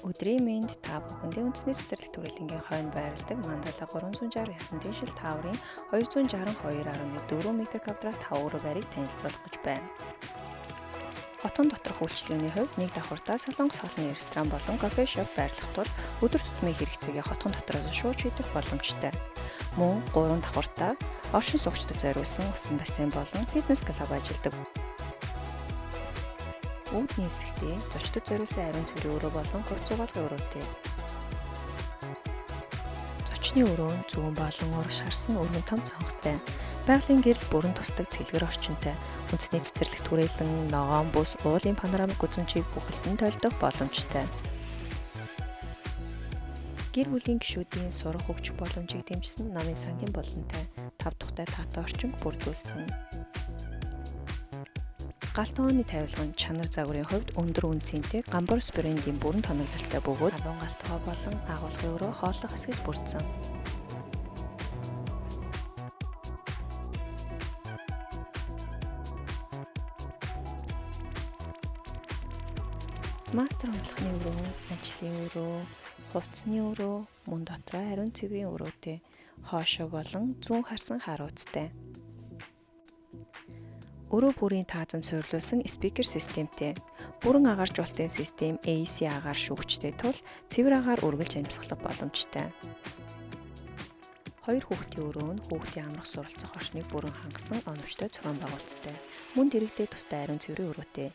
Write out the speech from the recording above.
Өдрийн мэнд та бүхэндээ үндэсний цэцэрлэг төрөлнгийн хойно байрладаг Мандала 369 дишил тааврын 262.4 м2 тавуур байрыг танилцуулах гэж байна. Хотын доторх үйлчлэгээний хувьд нэг давхуртаа Солонгос хоолны ресторан болон кофе шоп байрлах тул өдөр тутмын хэрэгцээгээ хотын дотроос шууд шийдэх боломжтой. Мөн 3 давхуртаа оршин суугчдад зориулсан усан бассейн болон фитнес клуб ажилладаг. Үүдний хэсэгтээ зочдод зориулсан ариун цэврийн өрөө болон хурц зугаалгын өрөөтэй. Зочны өрөө нь зүүн болон урагш харсан өргөн том цонхтой. Байгалийн гэрэл бүрэн тусдаг цэлгэр орчинтой. Үндэсний цэцэрлэг түрээлэн, ногоон бүс, уулын панорамик үзмжийг бүхэлдэн тойлдох боломжтой. Гэр бүлийн гишүүдийн сурах хөгжих боломжийг дэмжсэн намын сангийн болонтой 5 тухтай таатай орчинг бүрдүүлсэн. Галтын оны тавилга нь чанар загварын хувьд өндөр үнцэнтэй Гамборс брендийн бүрэн тоноглолтой бөгөөд халуун галтгоо болон агуулгын өрөө хооллох хэсгээс бүрдсэн. Мастер онцлогны өрөө, ажлын өрөө, хувцсны өрөө, мөн дотроо ариун цэврийн өрөөтэй, хоошоо болон зүүн харсан харууцтай. Өрөө бүрийн таазан суйрлуулсан спикер системтэй. Бүрэн агааржуулалтын систем AC агаар шүүгчтэй тул цэвэр агаар үргэлж амьсгалах боломжтой. 2 хүүхдийн өрөө нь хүүхдийн амрах суралцах орчныг бүрэн хангасан оновчтой зохион байгуулалттай. Мөн дэрэгдээ тустай ариун цэврийн өрөөтэй.